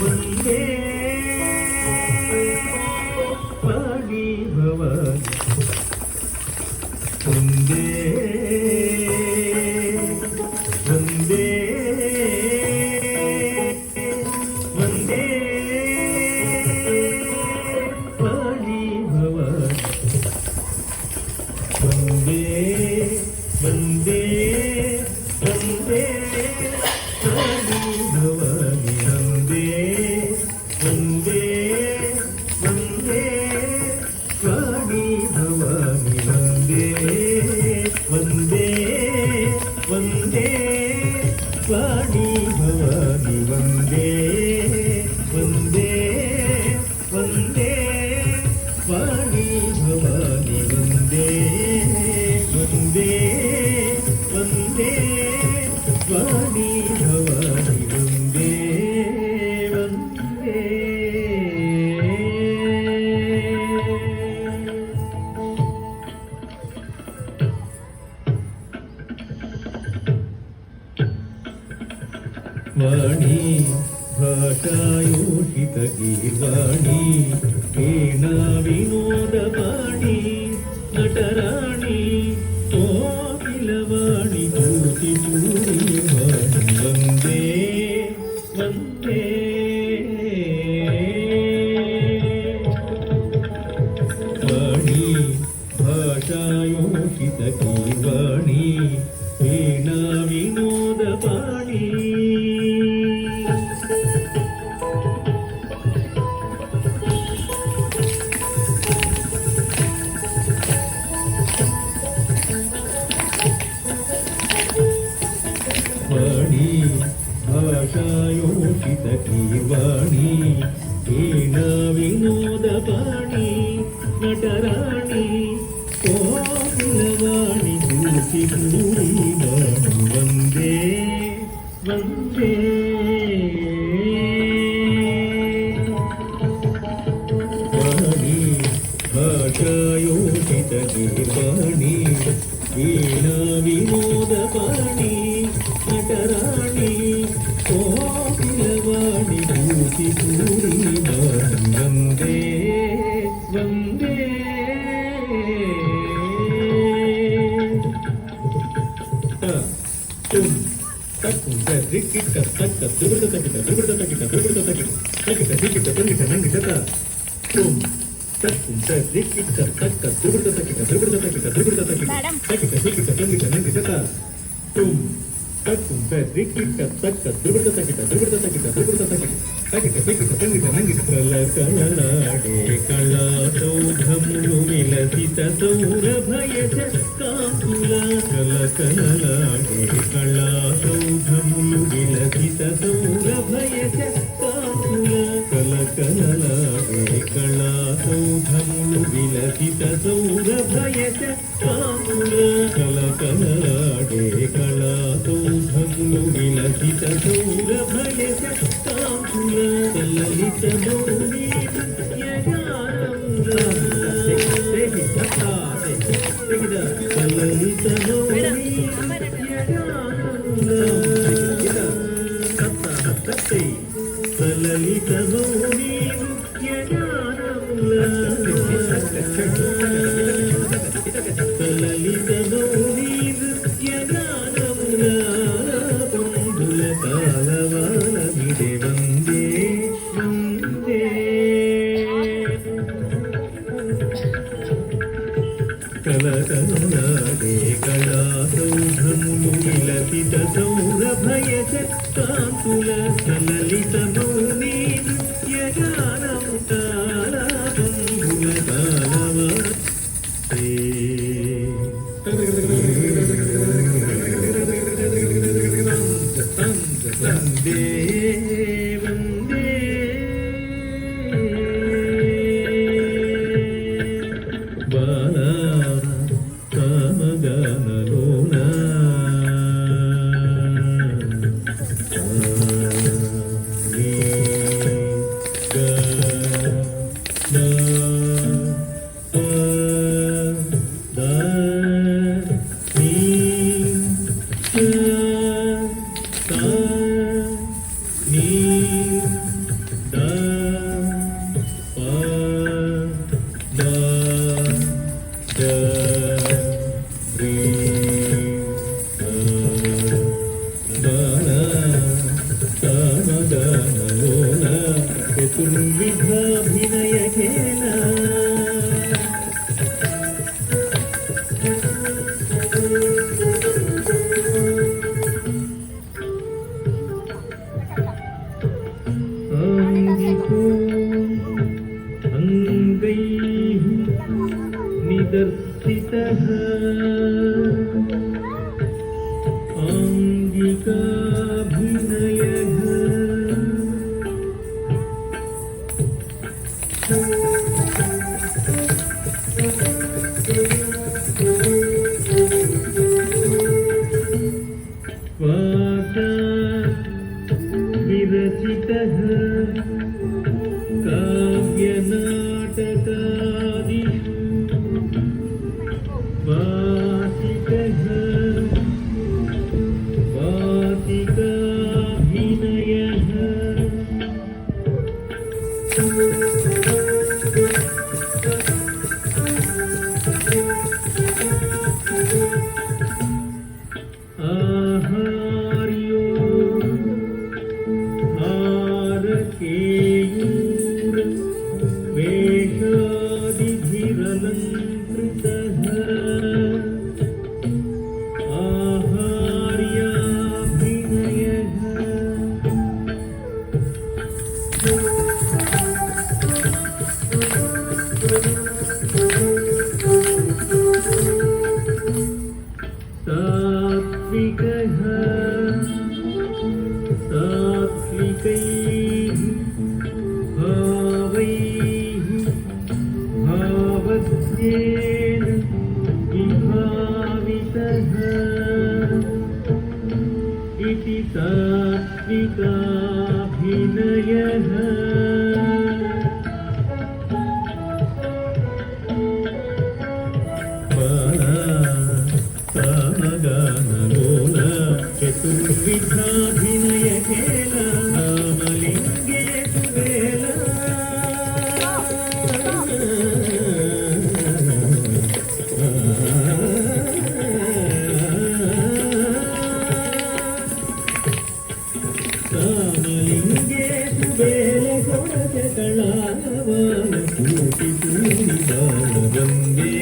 ವಂದೇ ವಾಣಿ ಭವಾನಿ ವಂದೇ ವಂದೇ ವಂದೇ ವಾಣಿ ಭವಾನಿ ವಂದೇ ವಂದೇ ವಂದೇ ವಾಣಿ ಭವಾನಿ ವಂದೇ ವಂದೇ ವಂದೇ ವಾಣಿ ಭವಾನಿ ವಂದೇ ವಂದೇ ವಂದೇ ವಾಣಿ ಭವಾನಿ ವಂದೇ ವಂದೇ ವಂದೇ ವಾಣಿ ಭವಾನಿ ವಂದೇ ವಂದೇ ವಂದೇ ವಾಣಿ ಭವಾನಿ ವಂದೇ ವಂದೇ ವಾಣಿ ಭಾಷಾಯೋಷಿತ ಗೀರ್ವಾಣಿ ವೀಣಾ ವಿನೋದ ವಾಣಿ ನಟರಾಣಿ ಕೋಕಿಲವಾಣಿ ಕೂಚಿಪೂರಿ ವಾಣಿ ವಂದೇ ವಂದೇ ವಾಣಿ ಭಾಷಾಯೋಷಿತ ಗೀರ್ವಾಣಿ ವೀಣಾ ವಿನೋದ ವಾಣಿ ವಾಣಿ ಭಾಷಾಯೋಷಿತ ಗೀರ್ವಾಣಿ ವೀಣಾ ವಿನೋದ ವಾಣಿ ನಟರಾಣಿ ಕೋಕಿಲವಾಣಿ ಕೂಚಿಪೂರಿ ವಾಣಿ ವಂದೇ ವಂದೇ ವಾಣಿ ಭಾಷಾಯೋಷಿತ ಗೀರ್ವಾಣಿ ವೀಣಾ ವಿನೋದ ವಾಣಿ ನಟರಾಣಿ ಕೋಕಿಲವಾಣಿ ಕೂಚಿಪೂರಿ ವಾಣಿ ವಂದೇ ವಂದೇ ತುಂ ತಕ್ಕುಂ ರಿಕ್ಕಿಟ್ಟ ತಕ್ಕ ದುರ್ಗದ ತಕ್ಕಿಟ ದುರ್ಗದ ತಕ್ಕಿಟ ದುರ್ಗದ ತಕ್ಕಿಟ ತಕ್ಕಿಟ ರಿಕ್ಕಿಟ್ಟ ತಂಗಿಟ ನಂಗಿಟ ತುಂ ತಕ್ಕುಂ ರಿಕ್ಕಿಟ್ಟ ತಕ್ಕ ದುರ್ಗದ ತಕ್ಕಿಟ ದುರ್ಗದ ತಕ್ಕಿಟ ದುರ್ಗದ ತಕ್ಕಿಟ ತಕ್ಕಿಟ ರಿಕ್ಕಿಟ್ಟ ತಂಗಿಟ ನಂಗಿಟ ತುಂ ತಕ್ಕುಂ ರಿಕ್ಕಿಟ್ಟ ತಕ್ಕ ದುರ್ಗದ ತಕ್ಕಿಟ ದುರ್ಗದ ತಕ್ಕಿಟ ದುರ್ಗದ ತಕ್ಕಿಟ ತಕ್ಕಿಟ ರಿಕ್ಕಿಟ್ಟ ತಂಗಿಟ ನಂಗಿಟ ಕಲಕಲನಾಡೆ ಕಲಾಸೌಧములు విలసిత సౌరభయజ కాంతుల కలకలనాడే కళాసౌధములు విలసిత సౌరభయజ కాంతుల కలకలనాడే కళాసౌధములు విలసిత సౌరభయజ కాంతుల కలకలనాడే కళాసౌధములు విలసిత సౌరభయజ కాంతుల లలిత మౌని లలిత మౌని లలిత మౌని బంధుల కాలవాల విడే వందే వందే కలకలనాడే కళాసౌధములు విలసిత సౌరభయజ కాంతుల లలిత మౌని యగానము తాళ బంధుల కాలవాసే వందే వందే బాలా కామగానలోన दा ಚತುರ್ವಿಧಾಭಿನಯ ಖೇಲ निदर्शितः आङ्गिकाभिनयः विरचितः काव्यनाटकादिषु वासिकः वासिकाभिनयः आहार्यो हारकेयूर वेषादिभिरलङ्कृतः आहार्याभिनयः सात्विकः सात्विकैः भावैः भावज्ञेन विभावितः इति सात्विकाभिनयः गानलोल चतुर्विधाभिनय खेल रामलिंगे सुबेल रामलिंगे सुबेल कोडच कळावान कोटि पूरी बाल गंगे